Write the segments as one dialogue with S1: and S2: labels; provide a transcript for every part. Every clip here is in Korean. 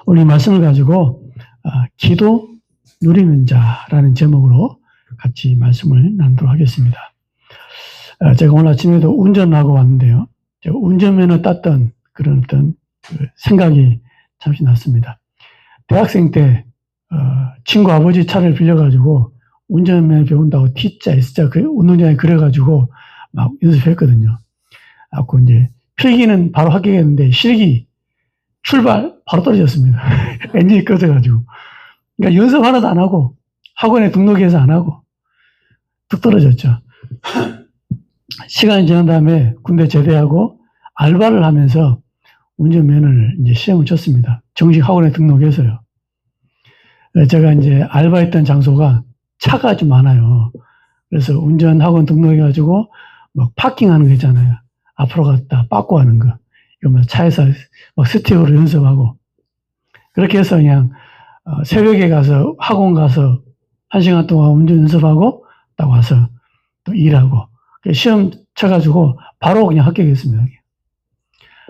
S1: 오늘 이 말씀을 가지고 기도 누리는 자라는 제목으로 같이 말씀을 나누도록 하겠습니다. 제가 오늘 아침에도 운전을 하고 왔는데요. 제가 운전면허 땄던 그런 어떤 생각이 잠시 났습니다. 대학생 때 친구 아버지 차를 빌려가지고 운전면허 배운다고 T자, S자 운동장에 그려가지고 막 연습했거든요. 그래서 이제 필기는 바로 합격했는데 실기 출발 바로 떨어졌습니다. 엔진이 꺼져가지고. 그러니까 연습 하나도 안 하고 학원에 등록해서 안 하고 뚝 떨어졌죠. 시간이 지난 다음에 군대 제대하고 알바를 하면서 운전면허를 이제 시험을 쳤습니다. 정식 학원에 등록해서요. 제가 이제 알바했던 장소가 차가 좀 많아요. 그래서 운전학원 등록해가지고 막 파킹하는 거 있잖아요. 앞으로 갔다 빠꾸 하는 거. 이거 뭐 차에서 막 스티어로 연습하고. 그렇게 해서 그냥 새벽에 가서 학원 가서 1시간 동안 운전 연습하고 딱 와서 또 일하고. 시험 쳐가지고 바로 그냥 합격했습니다.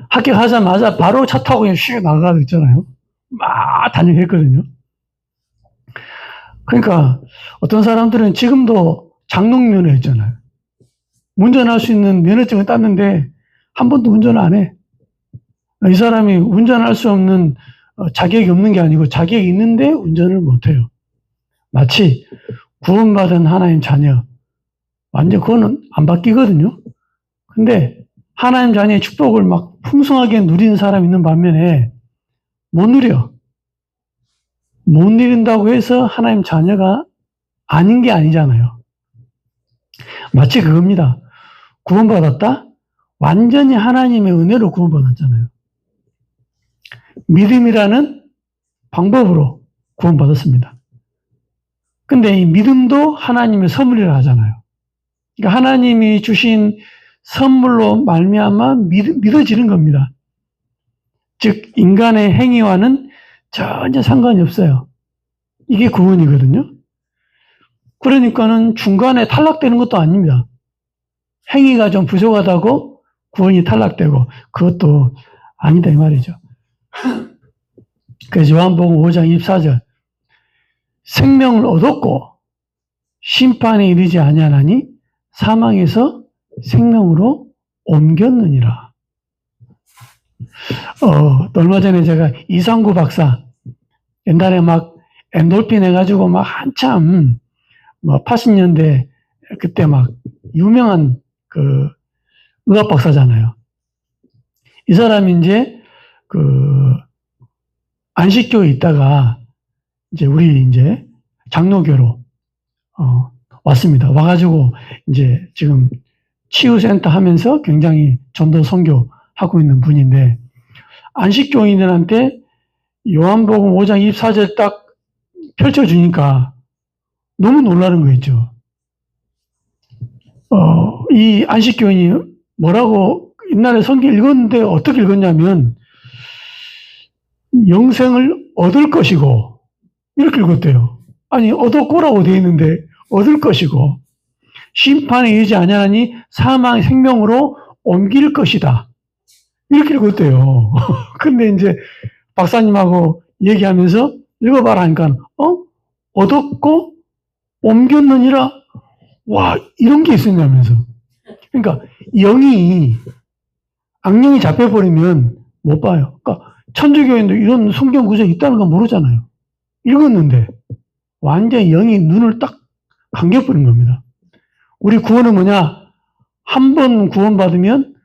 S1: 합격하자마자 바로 차 타고 그냥 쉬고 나가도 있잖아요. 막 다녀했거든요. 그러니까 어떤 사람들은 지금도 장롱면허 있잖아요. 운전할 수 있는 면허증을 땄는데 한 번도 운전을 안 해. 이 사람이 운전할 수 없는 자격이 없는 게 아니고 자격이 있는데 운전을 못 해요. 마치 구원받은 하나님 자녀. 완전 그거는 안 바뀌거든요. 근데 하나님 자녀의 축복을 막 풍성하게 누리는 사람이 있는 반면에 못 누려. 못 누린다고 해서 하나님 자녀가 아닌 게 아니잖아요. 마치 그겁니다. 구원받았다? 완전히 하나님의 은혜로 구원받았잖아요. 믿음이라는 방법으로 구원받았습니다. 근데 이 믿음도 하나님의 선물이라 하잖아요. 그러니까 하나님이 주신 선물로 말미암아 믿어지는 겁니다. 즉 인간의 행위와는 전혀 상관이 없어요. 이게 구원이거든요. 그러니까는 중간에 탈락되는 것도 아닙니다. 행위가 좀 부족하다고 구원이 탈락되고 그것도 아니다 이 말이죠. 그래서 요한복음 5장 24절 생명을 얻었고 심판에 이르지 아니하나니 사망에서 생명으로 옮겼느니라. 얼마 전에 제가 이상구 박사 옛날에 막 엔돌핀 해가지고 막 한참 뭐 80년대 그때 막 유명한 그 의학 박사잖아요. 이 사람이 이제 그 안식교에 있다가 이제 우리 이제 장로교로 왔습니다. 와가지고 이제 지금 치유센터 하면서 굉장히 전도 선교 하고 있는 분인데 안식교인들한테 요한복음 5장 24절 딱 펼쳐주니까 너무 놀라는 거 있죠. 이 안식교인이 뭐라고 옛날에 성경 읽었는데 어떻게 읽었냐면 영생을 얻을 것이고 이렇게 읽었대요. 아니 얻었고라고 되어 있는데 얻을 것이고 심판에 이르지 아니하니 사망의 생명으로 옮길 것이다. 이렇게 읽었대요. 근데 이제 박사님하고 얘기하면서 읽어봐라 하니까 얻었고 옮겼느니라. 와 이런 게 있었냐면서. 그러니까 악령이 잡혀버리면 못 봐요. 그러니까 천주교인도 이런 성경 구절이 있다는 건 모르잖아요. 읽었는데 완전히 영이 눈을 딱 감겨버린 겁니다. 우리 구원은 뭐냐? 한 번 구원받으면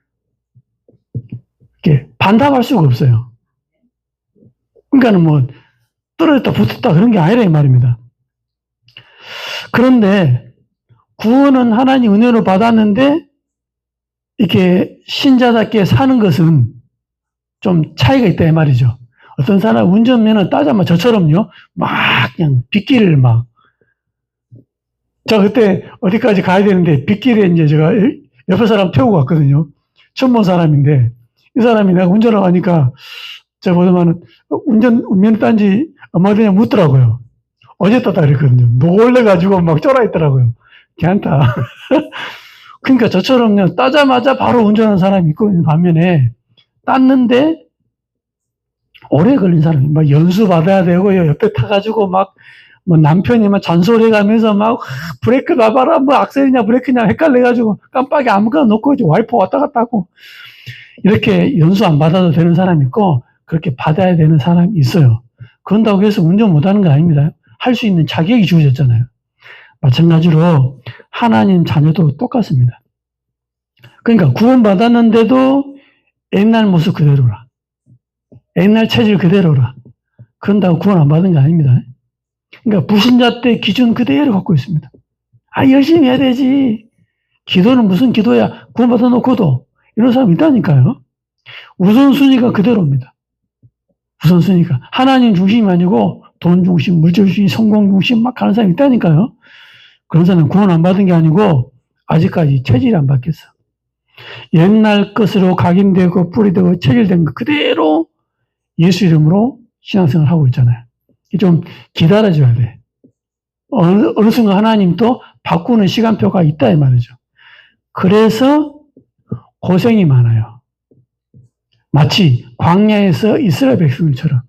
S1: 이렇게 반납할 수가 없어요. 그러니까는 뭐 떨어졌다 붙었다 그런 게 아니라 이 말입니다. 그런데 구원은 하나님 은혜로 받았는데 이렇게 신자답게 사는 것은 좀 차이가 있다 이 말이죠. 어떤 사람 운전면허 따자마자 저처럼요 막 그냥 빗길을 막 저 그때 어디까지 가야 되는데 빗길에 이제 제가 옆에 사람 태우고 갔거든요. 처음 본 사람인데 이 사람이 내가 운전을 하니까 제가 보더만은 운전면허 딴지 얼마 전에 묻더라고요. 어제 땄다 그랬거든요. 놀래가지고 막 쫄아있더라고요. 괜찮다. 그러니까 저처럼요 따자마자 바로 운전하는 사람이 있고 반면에 땄는데 오래 걸린 사람이 막 연수 받아야 되고요. 옆에 타가지고 막 뭐 남편이 막 잔소리 가면서 막 브레이크 놔봐라 뭐 악셀이냐 브레이크냐 헷갈려가지고 깜빡이 아무거나 놓고 이제 와이퍼 왔다 갔다 하고 이렇게 연수 안 받아도 되는 사람이 있고 그렇게 받아야 되는 사람이 있어요. 그런다고 해서 운전 못하는 거 아닙니다. 할 수 있는 자격이 주어졌잖아요. 마찬가지로 하나님 자녀도 똑같습니다. 그러니까 구원받았는데도 옛날 모습 그대로라. 옛날 체질 그대로라. 그런다고 구원 안 받은 거 아닙니다. 그러니까 불신자 때 기준 그대로 갖고 있습니다. 열심히 해야 되지. 기도는 무슨 기도야. 구원 받아놓고도. 이런 사람이 있다니까요. 우선순위가 그대로입니다. 우선순위가. 하나님 중심이 아니고 돈 중심, 물질 중심, 성공 중심 막 가는 사람이 있다니까요. 그런 사람은 구원 안 받은 게 아니고 아직까지 체질이 안 바뀌었어. 옛날 것으로 각인되고 뿌리되고 체질된 거 그대로 예수 이름으로 신앙생활을 하고 있잖아요. 좀 기다려줘야 돼. 어느 순간 하나님 또 바꾸는 시간표가 있다 이 말이죠. 그래서 고생이 많아요. 마치 광야에서 이스라엘 백성들처럼.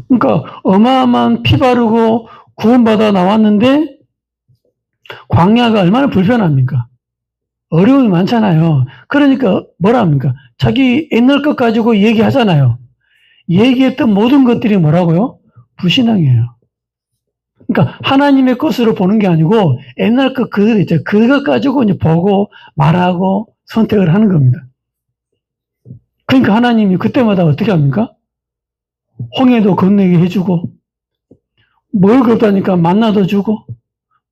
S1: 그러니까 어마어마한 피 바르고 구원받아 나왔는데 광야가 얼마나 불편합니까? 어려움이 많잖아요. 그러니까 뭐라 합니까? 자기 옛날 것 가지고 얘기하잖아요. 얘기했던 모든 것들이 뭐라고요? 불신앙이에요. 그러니까 하나님의 것으로 보는 게 아니고 옛날 것 그대로 있죠. 그것 가지고 이제 보고 말하고 선택을 하는 겁니다. 그러니까 하나님이 그때마다 어떻게 합니까? 홍해도 건너게 해주고 물 없다니까 만나도 주고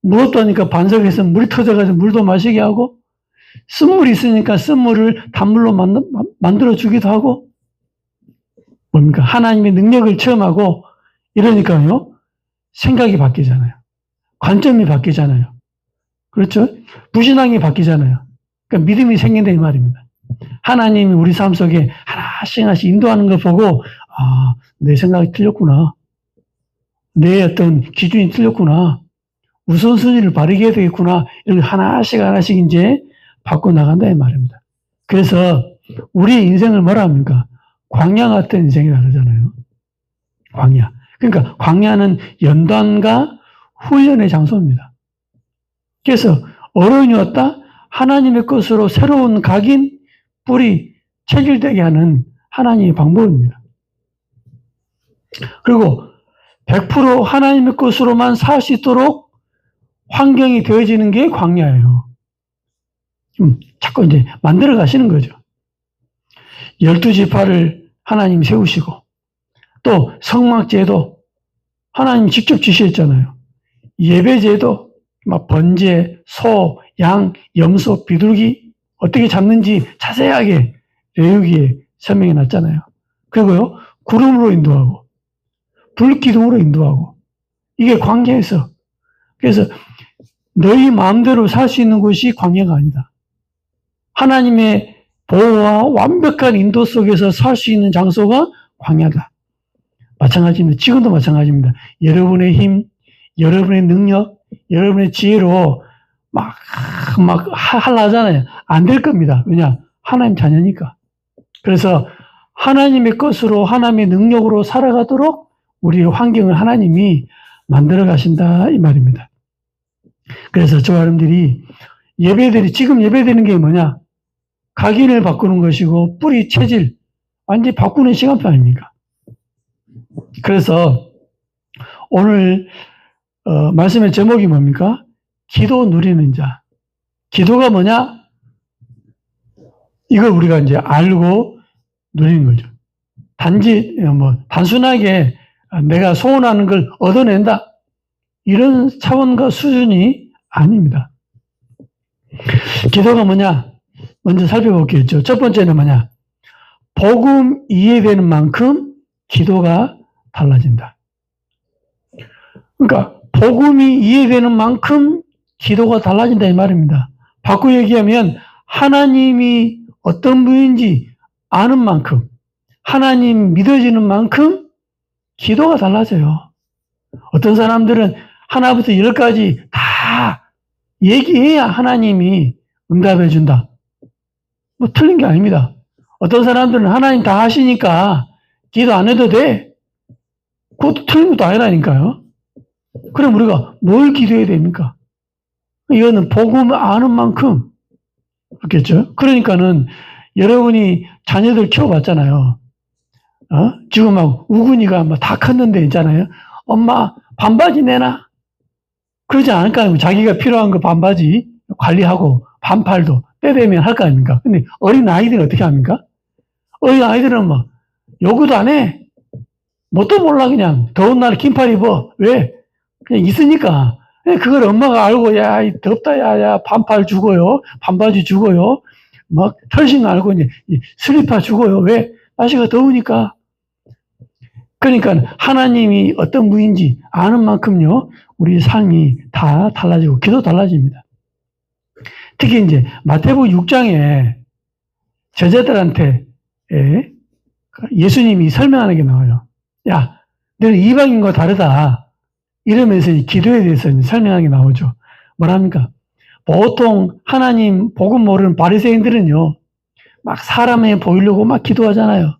S1: 물 없다니까 반석에서 물이 터져가지고 물도 마시게 하고 쓴물이 있으니까 쓴물을 단물로 만들어 주기도 하고 뭡니까? 하나님의 능력을 체험하고 이러니까요. 생각이 바뀌잖아요. 관점이 바뀌잖아요. 그렇죠? 불신앙이 바뀌잖아요. 그러니까 믿음이 생긴다 이 말입니다. 하나님이 우리 삶 속에 하나씩 인도하는 걸 보고 내 생각이 틀렸구나. 내 어떤 기준이 틀렸구나. 우선순위를 바르게 해야 되겠구나. 이렇게 하나씩 이제 바꿔 나간다 이 말입니다. 그래서 우리 인생을 뭐라 합니까? 광야 같은 인생이라 그러잖아요. 광야. 그러니까 광야는 연단과 훈련의 장소입니다. 그래서 어른이 왔다 하나님의 것으로 새로운 각인, 뿌리, 체질되게 하는 하나님의 방법입니다. 그리고 100% 하나님의 것으로만 살 수 있도록 환경이 되어지는 게 광야예요. 자꾸 이제 만들어 가시는 거죠. 12지파를 하나님 세우시고 또 성막제도 하나님 직접 지시했잖아요. 예배제도 막 번제, 소, 양, 염소, 비둘기 어떻게 잡는지 자세하게 레위기에 설명해 놨잖아요. 그리고요 구름으로 인도하고 불기둥으로 인도하고 이게 광야에서 그래서 너희 마음대로 살 수 있는 곳이 광야가 아니다. 하나님의 보호와 완벽한 인도 속에서 살 수 있는 장소가 광야다. 마찬가지입니다. 지금도 마찬가지입니다. 여러분의 힘, 여러분의 능력, 여러분의 지혜로 막 하려 하잖아요. 안 될 겁니다. 왜냐? 하나님 자녀니까. 그래서 하나님의 것으로 하나님의 능력으로 살아가도록 우리의 환경을 하나님이 만들어 가신다 이 말입니다. 그래서 저와 여러분들이 지금 예배드리는 게 뭐냐? 각인을 바꾸는 것이고 뿌리 체질 완전히 바꾸는 시간표 아닙니까? 그래서 오늘 말씀의 제목이 뭡니까? 기도 누리는 자. 기도가 뭐냐? 이걸 우리가 이제 알고 누리는 거죠. 단지 단순하게 내가 소원하는 걸 얻어낸다. 이런 차원과 수준이 아닙니다. 기도가 뭐냐? 먼저 살펴볼게요. 첫 번째는 뭐냐? 복음 이해되는 만큼 기도가 달라진다. 그러니까 복음이 이해되는 만큼 기도가 달라진다 이 말입니다. 바꿔 얘기하면 하나님이 어떤 분인지 아는 만큼 하나님 믿어지는 만큼 기도가 달라져요. 어떤 사람들은 하나부터 10까지 다 얘기해야 하나님이 응답해 준다. 틀린 게 아닙니다. 어떤 사람들은 하나님 다 하시니까 기도 안 해도 돼. 그것도 틀린 것도 아니라니까요. 그럼 우리가 뭘 기도해야 됩니까? 이거는 복음 아는 만큼 그렇겠죠. 그러니까는 여러분이 자녀들 키워봤잖아요. 지금 막 우근이가 막 다 컸는데 있잖아요. 엄마 반바지 내놔. 그러지 않을까요? 자기가 필요한 거 반바지 관리하고 반팔도 때 되면 할 거 아닙니까? 근데 어린 아이들은 어떻게 합니까? 어린 아이들은 막 요구도 안 해. 뭣도 몰라 그냥 더운 날에 긴팔 입어. 왜? 그냥 있으니까. 그걸 엄마가 알고 야 덥다 야 반팔 주고요. 반바지 주고요. 막 털신 알고 이제 슬리퍼 주고요. 왜? 날씨가 더우니까. 그러니까 하나님이 어떤 분인지 아는 만큼요. 우리 삶이 다 달라지고 기도 달라집니다. 특히 이제 마태복음 6장에 제자들한테 예수님이 설명하는 게 나와요. 야, 너는 이방인과 다르다. 이러면서 기도에 대해서 설명하는 게 나오죠. 뭐랍니까? 보통 하나님 복음 모르는 바리새인들은요. 막 사람에 보이려고 막 기도하잖아요.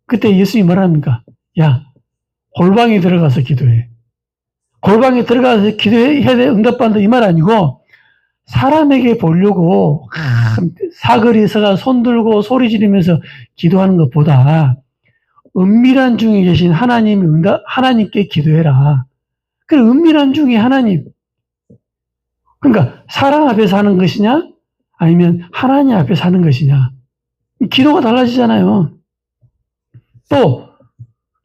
S1: 그때 예수님이 뭐랍니까? 야, 골방에 들어가서 기도해. 골방에 들어가서 기도해야 돼. 응답받는다 이 말 아니고 사람에게 보려고 사거리에서가 손 들고 소리 지르면서 기도하는 것보다 은밀한 중에 계신 하나님께 기도해라. 그 은밀한 중에 하나님. 그러니까 사람 앞에 사는 것이냐 아니면 하나님 앞에 사는 것이냐. 기도가 달라지잖아요. 또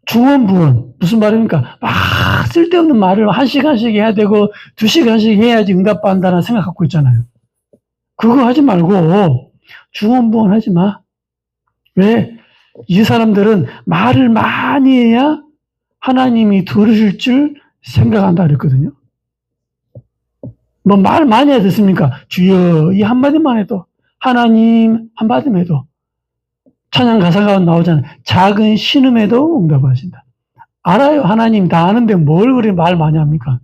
S1: 중언부언 무슨 말입니까? 막 쓸데없는 말을 1시간씩 해야 되고 2시간씩 해야지 응답받는다는 생각 갖고 있잖아요. 그거 하지 말고 중언부언 하지 마. 왜? 이 사람들은 말을 많이 해야 하나님이 들으실 줄 생각한다 그랬거든요. 뭐 말 많이 해야 됐습니까? 주여 이 한마디만 해도 하나님 한마디만 해도 찬양 가사가 나오잖아요. 작은 신음에도 응답하신다. 알아요. 하나님 다 아는데 뭘 그리 말 많이 합니까?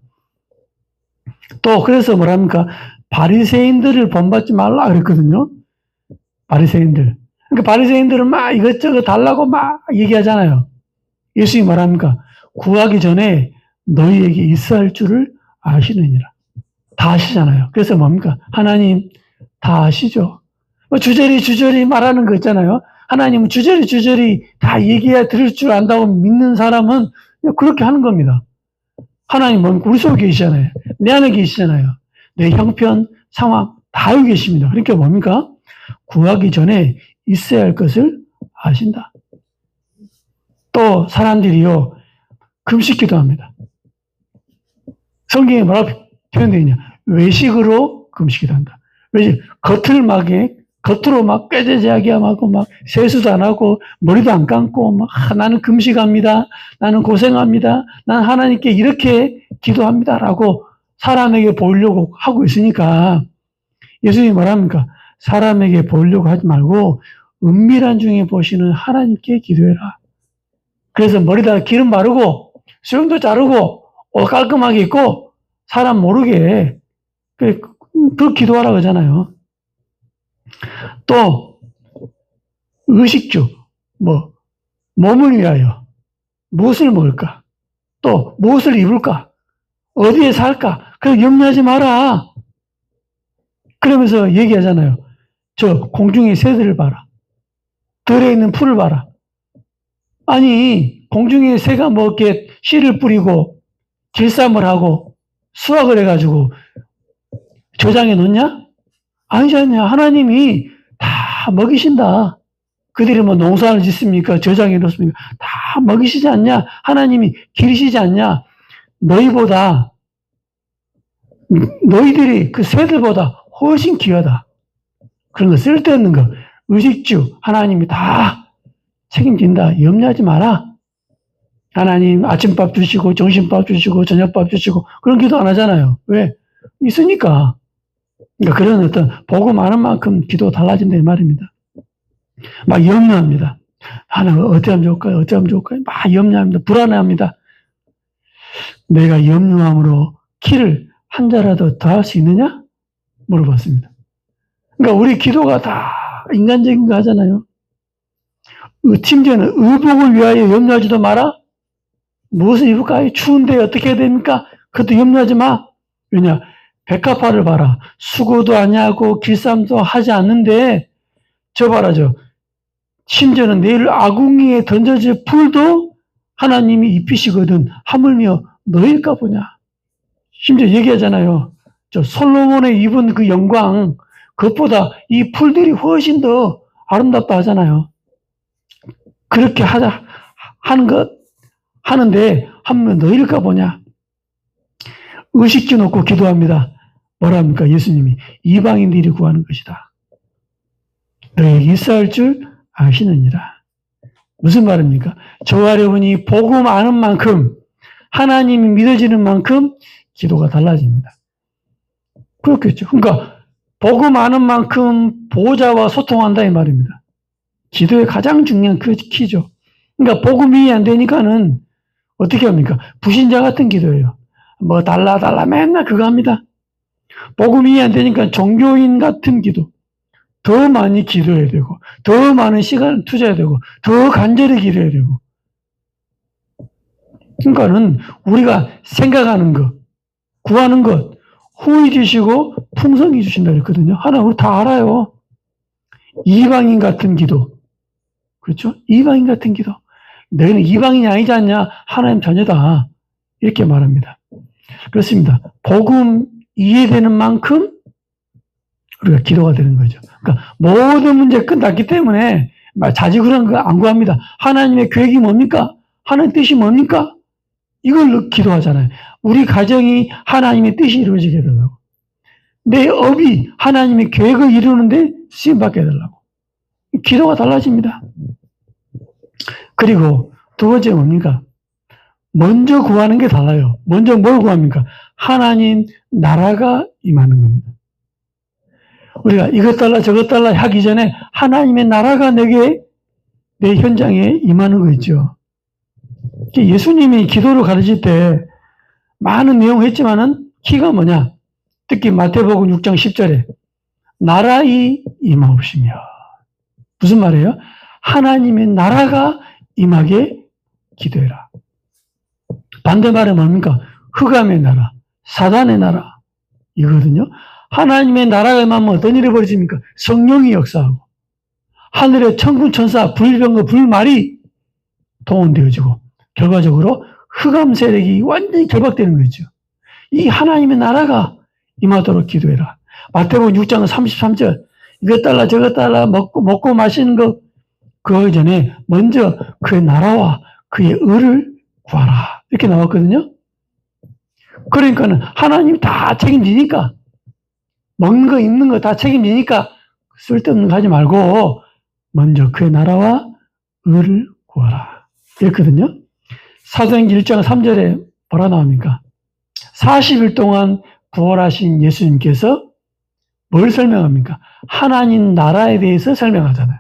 S1: 또 그래서 뭐랍니까? 바리새인들을 본받지 말라 그랬거든요. 바리새인들. 그러니까 바리새인들은 막 이것저것 달라고 막 얘기하잖아요. 예수님이 뭐랍니까? 구하기 전에 너희에게 있어야 할 줄을 아시느니라. 다 아시잖아요. 그래서 뭡니까? 하나님 다 아시죠. 뭐 주저리 말하는 거 있잖아요. 하나님은 주저리 다 얘기해야 들을 줄 안다고 믿는 사람은 그렇게 하는 겁니다. 하나님 뭡니까? 우리 속에 계시잖아요. 내 안에 계시잖아요. 내 형편, 상황 다 알고 계십니다. 그러니까 뭡니까? 구하기 전에 있어야 할 것을 아신다. 또 사람들이요. 금식기도 합니다. 성경에 뭐라고 표현되어 있냐? 외식으로 금식기도 한다. 왜지? 겉으로 막 꾀죄죄하게 하고 막 세수도 안 하고 머리도 안 감고 막 나는 금식합니다. 나는 고생합니다. 난 하나님께 이렇게 기도합니다라고 사람에게 보이려고 하고 있으니까 예수님이 뭐랍니까? 사람에게 보이려고 하지 말고 은밀한 중에 보시는 하나님께 기도해라. 그래서 머리다가 기름 바르고 수염도 자르고 옷 깔끔하게 입고 사람 모르게 그 기도하라고 하잖아요. 또 의식주 몸을 위하여 무엇을 먹을까? 또 무엇을 입을까? 어디에 살까? 그걸 염려하지 마라. 그러면서 얘기하잖아요. 저 공중의 새들을 봐라. 들에 있는 풀을 봐라. 아니 공중의 새가 뭐 이렇게 씨를 뿌리고 길쌈을 하고 수확을 해가지고 저장해 놓냐? 아니지 않냐. 하나님이 다 먹이신다. 그들이 뭐 농사를 짓습니까? 저장해 놓습니까? 다 먹이시지 않냐? 하나님이 기르시지 않냐? 너희들이 그 새들보다 훨씬 귀하다. 그런 거 쓸데없는 거. 의식주 하나님이 다 책임진다. 염려하지 마라. 하나님 아침밥 주시고 점심밥 주시고 저녁밥 주시고 그런 기도 안 하잖아요. 왜? 있으니까. 그러니까 그런 어떤 복음 아는 만큼 기도 달라진다 이 말입니다. 막 염려합니다. 하나님 어떻게 하면 좋을까요? 어떻게 하면 좋을까요? 막 염려합니다. 불안해합니다. 내가 염려함으로 키를 한 자라도 더 할 수 있느냐? 물어봤습니다. 그러니까 우리 기도가 다 인간적인 거 하잖아요. 심지어는 의복을 위하여 염려하지도 마라. 무엇을 입을까? 추운데 어떻게 해야 됩니까? 그것도 염려하지 마. 왜냐? 백합화를 봐라. 수고도 아니하고 길쌈도 하지 않는데 저 봐라 심지어는 내일 아궁이에 던져질 풀도 하나님이 입히시거든. 하물며 너일까 보냐. 심지어 얘기하잖아요. 저 솔로몬의 입은 그 영광, 그것보다 이 풀들이 훨씬 더 아름답다 하잖아요. 그렇게 하는데 하물며 너일까 보냐. 의식주 놓고 기도합니다. 뭐라 합니까? 예수님이 이방인들이 구하는 것이다. 너에게 있어야 할 줄 아시느니라. 무슨 말입니까? 저와 여러분이 복음 아는 만큼, 하나님이 믿어지는 만큼 기도가 달라집니다. 그렇겠죠. 그러니까 복음 아는 만큼 보호자와 소통한다 이 말입니다. 기도의 가장 중요한 그 키죠. 그러니까 복음이 안 되니까는 어떻게 합니까? 불신자 같은 기도예요. 뭐 달라 맨날 그거 합니다. 복음이 안 되니까 종교인 같은 기도. 더 많이 기도해야 되고, 더 많은 시간을 투자해야 되고, 더 간절히 기도해야 되고. 그러니까는 우리가 생각하는 것, 구하는 것, 후히 주시고 풍성히 주신다 그랬거든요. 하나 우리 다 알아요. 이방인 같은 기도. 그렇죠? 이방인 같은 기도. 너희는 이방인이 아니지 않냐? 하나님 자녀다. 이렇게 말합니다. 그렇습니다. 복음 이해되는 만큼 우리가 기도가 되는 거죠. 그러니까 모든 문제 끝났기 때문에 자지구레한 거 안 구합니다. 하나님의 계획이 뭡니까? 하나님의 뜻이 뭡니까? 이걸 기도하잖아요. 우리 가정이 하나님의 뜻이 이루어지게 해달라고. 내 업이 하나님의 계획을 이루는데 쓰임받게 해달라고. 기도가 달라집니다. 그리고 두 번째 뭡니까? 먼저 구하는 게 달라요. 먼저 뭘 구합니까? 하나님 나라가 임하는 겁니다. 우리가 이것 달라 저것 달라 하기 전에 하나님의 나라가 내 현장에 임하는 거 있죠. 예수님이 기도를 가르칠 때 많은 내용을 했지만은 키가 뭐냐? 특히 마태복음 6장 10절에 나라이 임하옵시며. 무슨 말이에요? 하나님의 나라가 임하게 기도해라. 반대말은 뭡니까? 흑암의 나라, 사단의 나라 이거거든요. 하나님의 나라가 임하면 어떤 일이 벌어집니까? 성령이 역사하고 하늘의 천군 천사 불병과 불말이 동원되어지고 결과적으로 흑암 세력이 완전히 결박되는 거죠. 이 하나님의 나라가 임하도록 기도해라. 마태복음 6장 33절 이것 달라 저것 달라 먹고 마시는 거 그 전에 먼저 그의 나라와 그의 의를 구하라. 이렇게 나왔거든요. 그러니까는 하나님이 다 책임지니까 먹는 거 입는 거 다 책임지니까 쓸데없는 거 하지 말고 먼저 그의 나라와 의를 구하라. 이랬거든요. 사도행전 1장 3절에 뭐라 나옵니까? 40일 동안 부활하신 예수님께서 뭘 설명합니까? 하나님 나라에 대해서 설명하잖아요.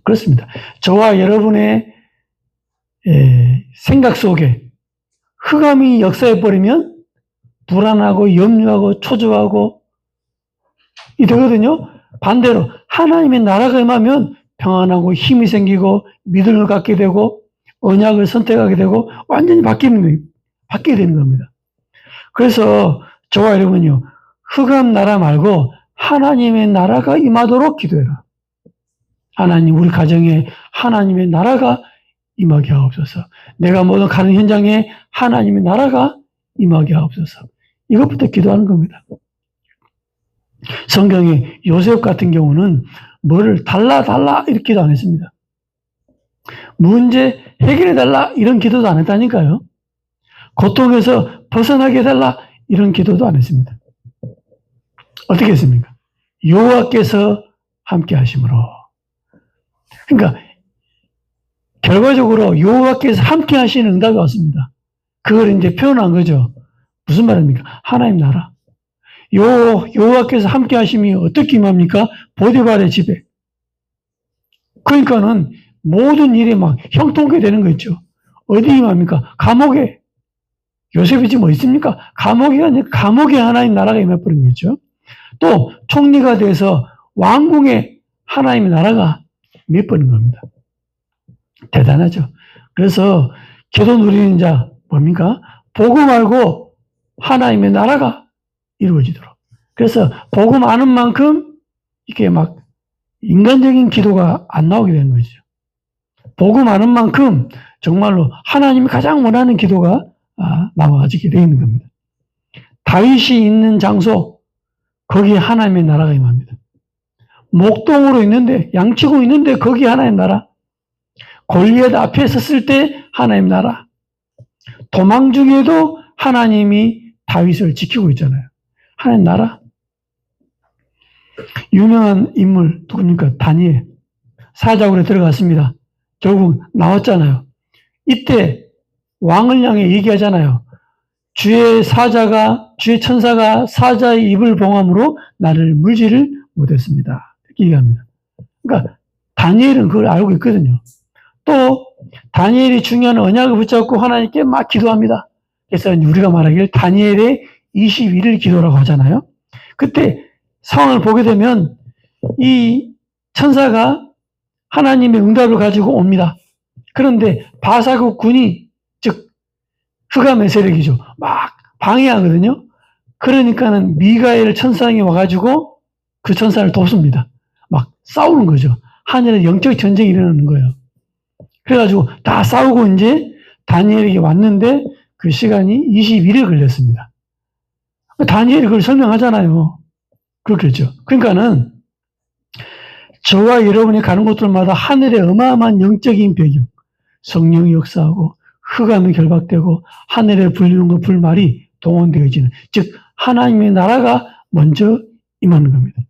S1: 그렇습니다. 저와 여러분의 생각 속에 흑암이 역사해버리면 불안하고 염려하고 초조하고 이러거든요. 반대로 하나님의 나라가 임하면 평안하고 힘이 생기고 믿음을 갖게 되고 언약을 선택하게 되고 완전히 바뀌게 되는 겁니다. 그래서 저와 여러분요, 흑암 나라 말고 하나님의 나라가 임하도록 기도해라. 하나님, 우리 가정에 하나님의 나라가 임하게 하옵소서. 내가 모든 가는 현장에 하나님의 나라가 임하게 하옵소서. 이것부터 기도하는 겁니다. 성경에 요셉 같은 경우는 뭐를 달라 이렇게 기도 안 했습니다. 문제 해결해달라 이런 기도도 안 했다니까요. 고통에서 벗어나게 해달라 이런 기도도 안 했습니다. 어떻게 했습니까? 여호와께서 함께 하심으로. 그러니까 결과적으로 여호와께서 함께 하시는 응답이 왔습니다. 그걸 이제 표현한 거죠. 무슨 말입니까? 하나님 나라. 여호와께서 함께 하심이 어떻게 임합니까? 보디발의 집에. 그러니까는 모든 일이 막 형통하게 되는 거 있죠. 어디 임합니까? 감옥에. 요셉이 지금 어디 있습니까? 감옥이 아니라 감옥에 하나님 나라가 임해버린 거죠. 또 총리가 돼서 왕궁에 하나님의 나라가 몇 번인 겁니다. 대단하죠. 그래서 기도 누리는 자 뭡니까? 복음 알고 하나님의 나라가 이루어지도록. 그래서 복음 아는 만큼 이렇게 막 인간적인 기도가 안 나오게 되는 거죠. 복음 아는 만큼 정말로 하나님이 가장 원하는 기도가 나와지게 되는 겁니다. 다윗이 있는 장소, 거기에 하나님의 나라가 임합니다. 목동으로 있는데, 양치고 있는데 거기 하나님 나라. 골리앗 앞에 섰을 때 하나님 나라. 도망 중에도 하나님이 다윗을 지키고 있잖아요. 하나님 나라. 유명한 인물 누굽니까? 다니엘. 사자굴에 들어갔습니다. 결국 나왔잖아요. 이때 왕을 향해 얘기하잖아요. 주의 천사가 사자의 입을 봉함으로 나를 물지를 못했습니다. 이렇게 얘기합니다. 그러니까 다니엘은 그걸 알고 있거든요. 또 다니엘이 중요한 언약을 붙잡고 하나님께 막 기도합니다. 그래서 우리가 말하길 다니엘의 21일 기도라고 하잖아요. 그때 상황을 보게 되면 이 천사가 하나님의 응답을 가지고 옵니다. 그런데 바사국 군이, 즉 흑암의 세력이죠. 막 방해하거든요. 그러니까는 미가엘 천사가 와가지고 그 천사를 돕습니다. 막 싸우는 거죠. 하늘에 영적 전쟁이 일어나는 거예요. 그래가지고 다 싸우고 이제 다니엘에게 왔는데 그 시간이 21일 걸렸습니다. 다니엘이 그걸 설명하잖아요. 그렇겠죠. 그러니까는 저와 여러분이 가는 곳들마다 하늘의 어마어마한 영적인 배경, 성령이 역사하고 흑암이 결박되고 하늘에 불리는 불말이 동원되어지는, 즉 하나님의 나라가 먼저 임하는 겁니다.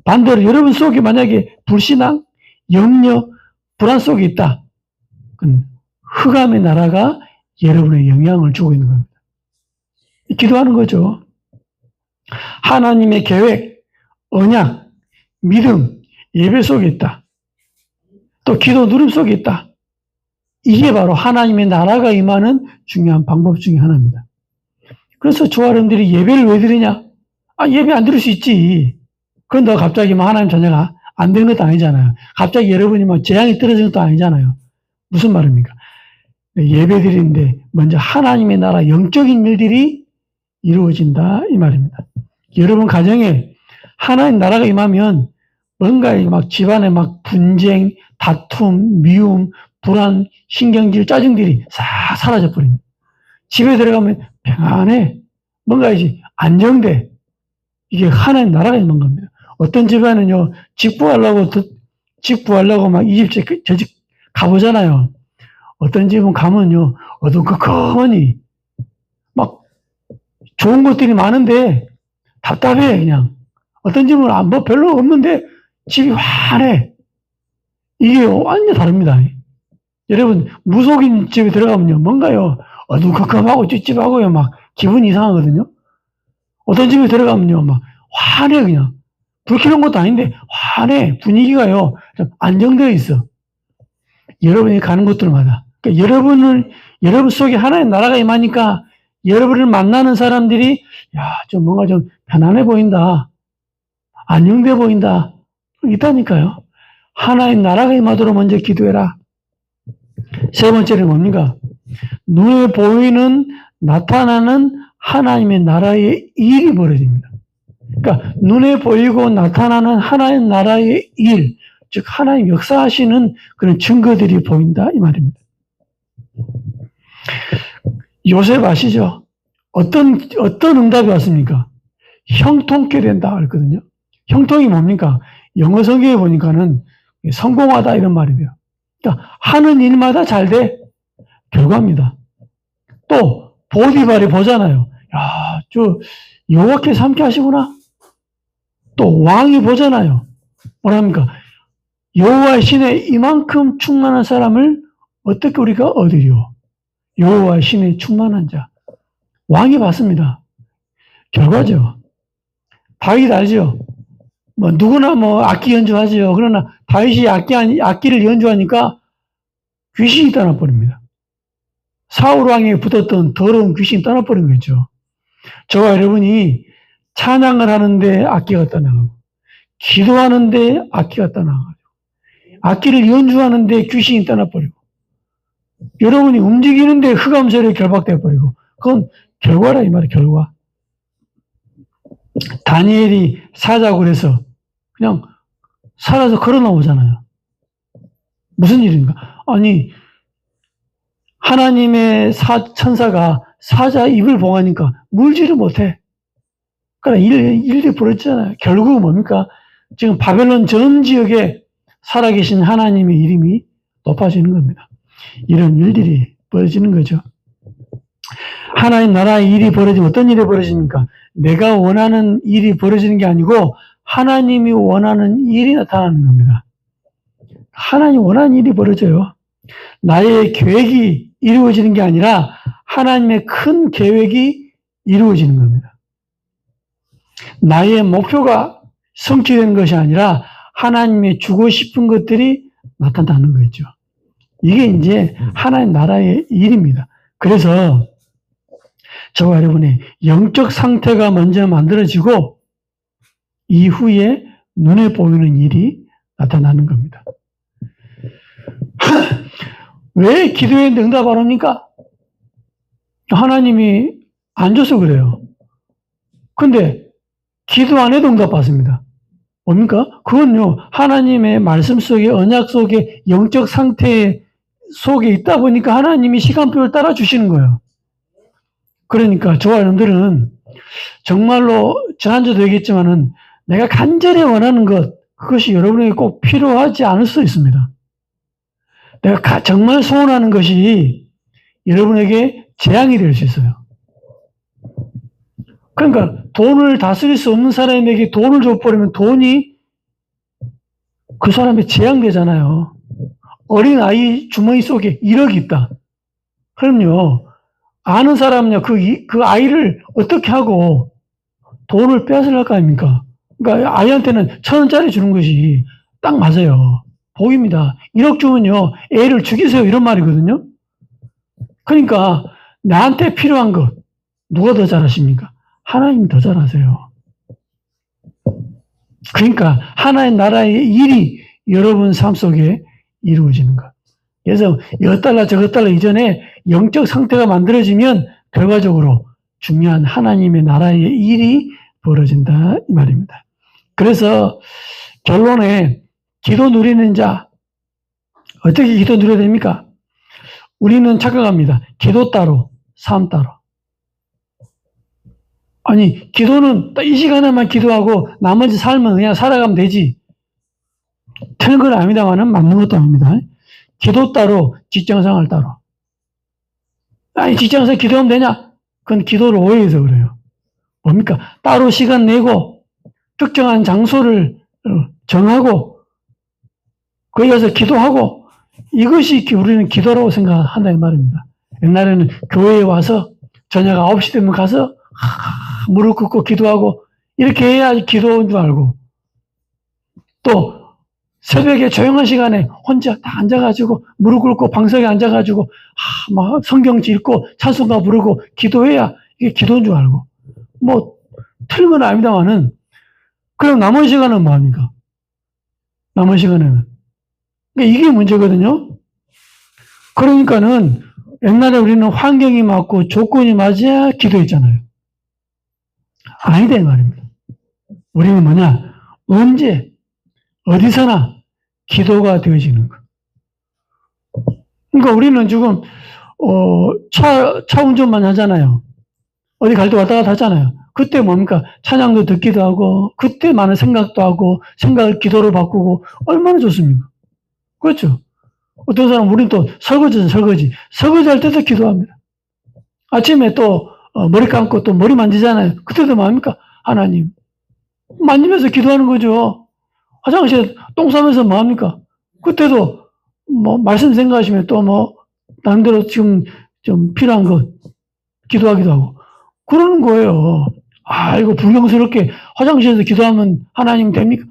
S1: 반대로 여러분 속에 만약에 불신앙, 염려, 불안 속에 있다. 그건 흑암의 나라가 여러분의 영향을 주고 있는 겁니다. 기도하는 거죠. 하나님의 계획, 언약, 믿음, 예배 속에 있다. 또 기도 누림 속에 있다. 이게 바로 하나님의 나라가 임하는 중요한 방법 중에 하나입니다. 그래서 저와 여러분들이 예배를 왜 드리냐? 예배 안 드릴 수 있지. 그런데 갑자기 하나님 자녀가 안 되는 것도 아니잖아요. 갑자기 여러분이 재앙이 떨어지는 것도 아니잖아요. 무슨 말입니까? 예배 드리는데 먼저 하나님의 나라 영적인 일들이 이루어진다 이 말입니다. 여러분 가정에 하나님 나라가 임하면 뭔가 막 집안에 막 분쟁, 다툼, 미움, 불안, 신경질, 짜증들이 싹 사라져 버립니다. 집에 들어가면 평안해. 뭔가 이제 안정돼. 이게 하나님 나라가 임한 겁니다. 어떤 집안은요, 집 구하려고 막 이 집 저 집 가보잖아요. 어떤 집은 가면요, 어두컴컴하니 막 좋은 것들이 많은데 답답해 그냥. 어떤 집은 뭐 별로 없는데 집이 환해. 이게 완전 다릅니다. 여러분 무속인 집에 들어가면요, 뭔가요 어두컴컴하고 찝찝하고요, 막 기분이 이상하거든요. 어떤 집에 들어가면요, 막 환해 그냥. 불 켜는 것도 아닌데 환해. 분위기가요 좀 안정되어 있어. 여러분이 가는 곳들마다. 그러니까 여러분 속에 하나의 나라가 임하니까 여러분을 만나는 사람들이 좀 뭔가 좀 편안해 보인다. 안정돼 보인다. 있다니까요. 하나의 나라가 임하도록 먼저 기도해라. 세 번째는 뭡니까? 눈에 보이는 나타나는 하나님의 나라의 일이 벌어집니다. 그러니까 눈에 보이고 나타나는 하나의 나라의 일, 즉 하나님 역사하시는 그런 증거들이 보인다 이 말입니다. 요셉 아시죠? 어떤 응답이 왔습니까? 형통케 된다 그랬거든요. 형통이 뭡니까? 영어 성경에 보니까는 성공하다 이런 말이에요. 그러니까 하는 일마다 잘 돼. 결과입니다. 또 보디발이 보잖아요. 저 여호와께서 함께 하시구나. 또 왕이 보잖아요. 뭐랍니까? 여호와의 신에 이만큼 충만한 사람을 어떻게 우리가 얻으리요? 여호와의 신에 충만한 자. 왕이 봤습니다. 결과죠. 다윗 알죠? 누구나 악기 연주하죠. 그러나 다윗이 악기를 연주하니까 귀신이 떠나버립니다. 사울 왕에게 붙었던 더러운 귀신이 떠나버린 거죠. 저와 여러분이 찬양을 하는데 악기가 떠나가고, 기도하는데 악기가 떠나가고, 악기를 연주하는데 귀신이 떠나버리고, 여러분이 움직이는데 흑암세력이 결박돼버리고, 그건 결과라, 이 말이에요, 결과. 다니엘이 사자고 그래서 그냥 살아서 걸어 나오잖아요. 무슨 일인가? 아니, 하나님의 천사가 사자 입을 봉하니까 물지를 못해. 그러니까 일이 벌어지잖아요. 결국은 뭡니까? 지금 바벨론 전 지역에 살아계신 하나님의 이름이 높아지는 겁니다. 이런 일들이 벌어지는 거죠. 하나님 나라의 일이 벌어지면 어떤 일이 벌어집니까? 내가 원하는 일이 벌어지는 게 아니고 하나님이 원하는 일이 나타나는 겁니다. 하나님 원하는 일이 벌어져요. 나의 계획이 이루어지는 게 아니라 하나님의 큰 계획이 이루어지는 겁니다. 나의 목표가 성취되는 것이 아니라 하나님의 주고 싶은 것들이 나타나는 거죠. 이게 이제 하나님 나라의 일입니다. 그래서 저와 여러분의 영적 상태가 먼저 만들어지고 이후에 눈에 보이는 일이 나타나는 겁니다. 왜 기도했는데 응답 안 옵니까? 하나님이 안 줘서 그래요. 근데 기도 안 해도 응답 받습니다. 뭡니까? 그건요, 하나님의 말씀 속에, 언약 속에, 영적 상태 속에 있다 보니까 하나님이 시간표를 따라 주시는 거예요. 그러니까 저와 여러분들은 정말로 지난주도 얘기했지만은 내가 간절히 원하는 것, 그것이 여러분에게 꼭 필요하지 않을 수 있습니다. 내가 정말 소원하는 것이 여러분에게 재앙이 될 수 있어요. 그러니까 돈을 다스릴 수 없는 사람에게 돈을 줘버리면 돈이 그 사람의 재앙되잖아요. 어린 아이 주머니 속에 1억이 있다. 그럼요, 아는 사람은요, 그 아이를 어떻게 하고 돈을 빼앗을 거 아닙니까? 그러니까 아이한테는 1,000원짜리 주는 것이 딱 맞아요. 복입니다. 1억 주면요, 애를 죽이세요. 이런 말이거든요. 그러니까 나한테 필요한 것, 누가 더 잘하십니까? 하나님이 더 잘하세요. 그러니까 하나님 나라의 일이 여러분 삶 속에 이루어지는 것. 그래서 이것 달라 저것 달라 이전에 영적 상태가 만들어지면 결과적으로 중요한 하나님의 나라의 일이 벌어진다 이 말입니다. 그래서 결론에 기도 누리는 자, 어떻게 기도 누려야 됩니까? 우리는 착각합니다. 기도 따로, 삶 따로. 아니, 기도는 이 시간에만 기도하고 나머지 삶은 그냥 살아가면 되지. 틀린 건 아닙니다만은 맞는 것도 아닙니다. 기도 따로, 직장생활 따로. 아니, 직장에서 기도하면 되냐? 그건 기도를 오해해서 그래요. 뭡니까? 따로 시간 내고 특정한 장소를 정하고 거기 가서 기도하고 이것이 우리는 기도라고 생각한다 이 말입니다. 옛날에는 교회에 와서 저녁 9시 되면 가서 무릎 꿇고 기도하고 이렇게 해야 기도인 줄 알고 또 새벽에 조용한 시간에 혼자 다 앉아가지고 무릎 꿇고 방석에 앉아가지고 막 성경 읽고 찬송가 부르고 기도해야 이게 기도인 줄 알고 뭐 틀린 건 아닙니다만은 그럼 남은 시간은 뭐합니까? 남은 시간에는 그러니까 이게 문제거든요. 그러니까는 옛날에 우리는 환경이 맞고 조건이 맞아야 기도했잖아요. 아니다 이 말입니다. 우리는 뭐냐? 언제 어디서나 기도가 되어지는 거. 그러니까 우리는 지금 차 운전만 하잖아요. 어디 갈 때 왔다 갔다 하잖아요. 그때 뭡니까? 찬양도 듣기도 하고 그때 많은 생각도 하고 생각을 기도로 바꾸고 얼마나 좋습니까? 그렇죠? 어떤 사람은 우리는 또 설거지 할 때도 기도합니다. 아침에 또 머리 감고 또 머리 만지잖아요. 그때도 뭐합니까? 하나님 만지면서 기도하는 거죠. 화장실에 똥 싸면서 뭐합니까? 그때도 뭐 말씀 생각하시면 또 뭐 나름대로 지금 좀 필요한 것 기도하기도 하고 그러는 거예요. 이거 불경스럽게 화장실에서 기도하면 하나님 됩니까?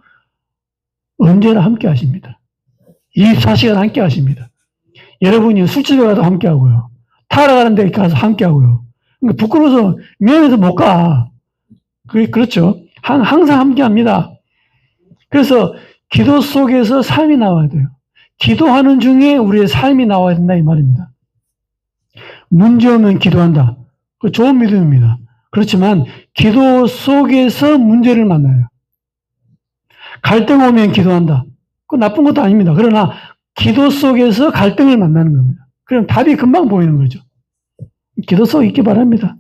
S1: 언제나 함께 하십니다. 24시간 함께 하십니다. 여러분이 술집에 가도 함께 하고요. 타러 가는 데 가서 함께 하고요. 그러니까 부끄러워서 미안해서 못 가. 그렇죠. 항상 함께 합니다. 그래서 기도 속에서 삶이 나와야 돼요. 기도하는 중에 우리의 삶이 나와야 된다 이 말입니다. 문제 오면 기도한다. 그 좋은 믿음입니다. 그렇지만 기도 속에서 문제를 만나요. 갈등 오면 기도한다. 그 나쁜 것도 아닙니다. 그러나 기도 속에서 갈등을 만나는 겁니다. 그럼 답이 금방 보이는 거죠. 기도 속에 있기 바랍니다.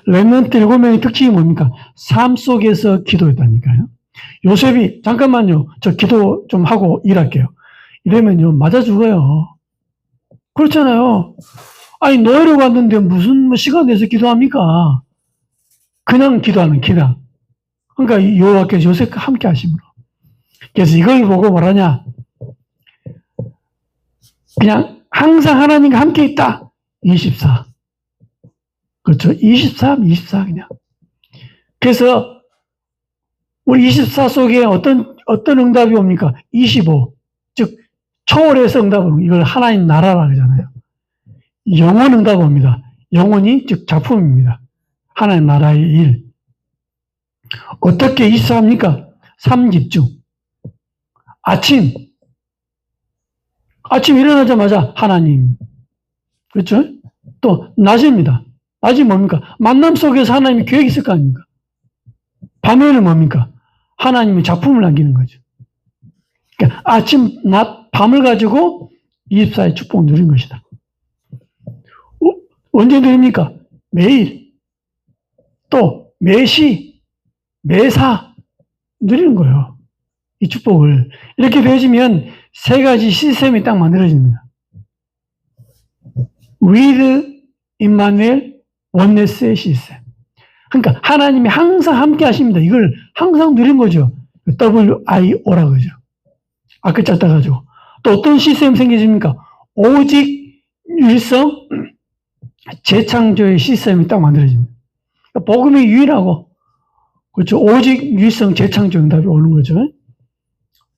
S1: 렘넌트 7명의 특징이 뭡니까? 삶 속에서 기도했다니까요. 요셉이 잠깐만요. 저 기도 좀 하고 일할게요. 이러면요. 맞아 죽어요. 그렇잖아요. 아니 노예로 갔는데 무슨 시간 내서 기도합니까? 그냥 기도하는 기랑. 그러니까 여호와께서 요셉과 함께 하심으로. 그래서 이걸 보고 뭐라냐? 그냥 항상 하나님과 함께 있다. 24. 그렇죠. 23, 24 그냥. 그래서 우리 24 속에 어떤 응답이 옵니까? 25. 즉 초월해서 응답을 이걸 하나님 나라라 그러잖아요. 영원 응답 옵니다. 영원이 즉 작품입니다. 하나님 나라의 일. 어떻게 24입니까? 3집중. 아침 일어나자마자 하나님. 그렇죠? 또 낮입니다. 낮이 뭡니까? 만남 속에서 하나님의 계획이 있을 거 아닙니까? 밤에는 뭡니까? 하나님의 작품을 남기는 거죠. 그러니까 아침, 낮, 밤을 가지고 24의 축복을 누린 것이다. 언제 누립니까? 매일. 또 매시, 매사 누리는 거예요. 이 축복을. 이렇게 되어지면 세 가지 시스템이 딱 만들어집니다. with 임마누엘 원네스의 시스템. 그러니까 하나님이 항상 함께 하십니다. 이걸 항상 누린 거죠. WIO라 그러죠. 아까 짰다 가지고. 또 어떤 시스템이 생기십니까? 오직 유일성 재창조의 시스템이 딱 만들어집니다. 그러니까 복음이 유일하고, 그렇죠. 오직 유일성 재창조 응답이 오는 거죠.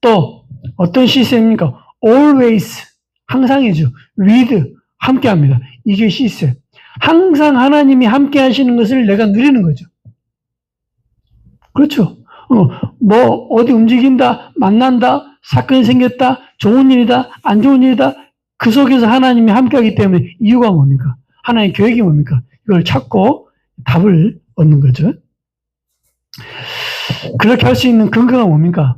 S1: 또 어떤 시스템입니까? always 항상이죠. with 함께 합니다. 이게 시스템. 항상 하나님이 함께 하시는 것을 내가 누리는 거죠. 그렇죠. 뭐 어디 움직인다, 만난다, 사건이 생겼다, 좋은 일이다, 안 좋은 일이다. 그 속에서 하나님이 함께 하기 때문에 이유가 뭡니까? 하나님의 계획이 뭡니까? 이걸 찾고 답을 얻는 거죠. 그렇게 할 수 있는 근거가 뭡니까?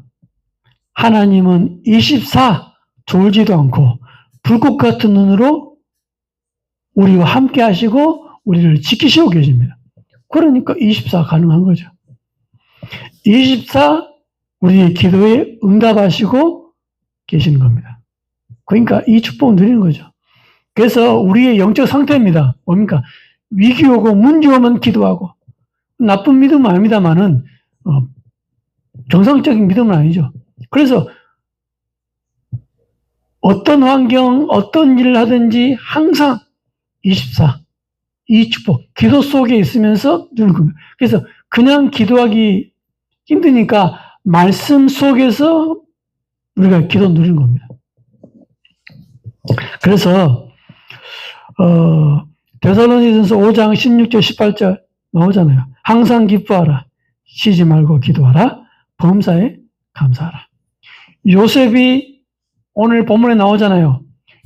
S1: 하나님은 24 졸지도 않고 불꽃 같은 눈으로 우리와 함께 하시고 우리를 지키시고 계십니다. 그러니까 24 가능한 거죠. 24 우리의 기도에 응답하시고 계시는 겁니다. 그러니까 이 축복을 누리는 거죠. 그래서 우리의 영적 상태입니다. 뭡니까? 위기 오고 문제 오면 기도하고. 나쁜 믿음은 아닙니다만은 정상적인 믿음은 아니죠. 그래서 어떤 환경, 어떤 일을 하든지 항상 24, 이 축복, 기도 속에 있으면서 누리는 겁니다. 그래서 그냥 기도하기 힘드니까 말씀 속에서 우리가 기도 누리는 겁니다. 그래서 데살로니가전서 5장 16절 18절 나오잖아요. 항상 기뻐하라. 쉬지 말고 기도하라. 범사에 감사하라. 요셉이 오늘 본문에 나오잖아요.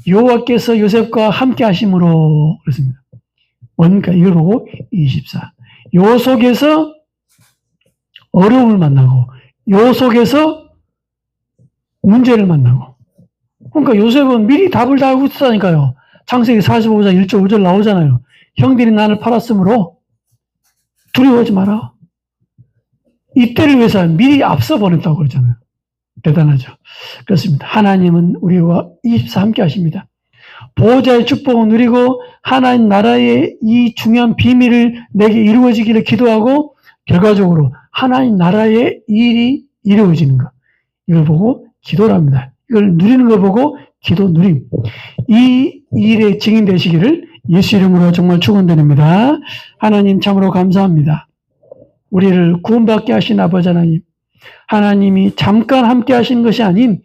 S1: 여호와께서 요셉과 함께 하심으로 그랬습니다. 뭡니까? 이걸 보고 24. 요 속에서 어려움을 만나고 요 속에서 문제를 만나고 그러니까 요셉은 미리 답을 다 알고 있었다니까요. 창세기 45장 1절 5절 나오잖아요. 형들이 나를 팔았으므로 두려워하지 마라. 이때를 위해서 미리 앞서 보냈다고 그러잖아요. 대단하죠. 그렇습니다. 하나님은 우리와 24 함께 하십니다. 보호자의 축복을 누리고 하나님 나라의 이 중요한 비밀을 내게 이루어지기를 기도하고 결과적으로 하나님 나라의 일이 이루어지는 것. 이걸 보고 기도를 합니다. 이걸 누리는 걸 보고 기도 누림. 이 일의 증인 되시기를 예수 이름으로 정말 축원드립니다. 하나님 참으로 감사합니다. 우리를 구원받게 하신 아버지 하나님. 하나님이 잠깐 함께 하신 것이 아닌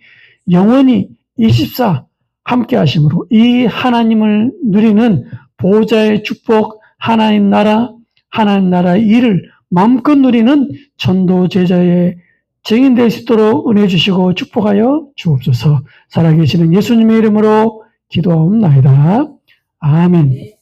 S1: 영원히 24 함께 하심으로 이 하나님을 누리는 보호자의 축복, 하나님 나라의 일을 마음껏 누리는 전도 제자의 증인될 수 있도록 은혜 주시고 축복하여 주옵소서. 살아계시는 예수님의 이름으로 기도하옵나이다. 아멘.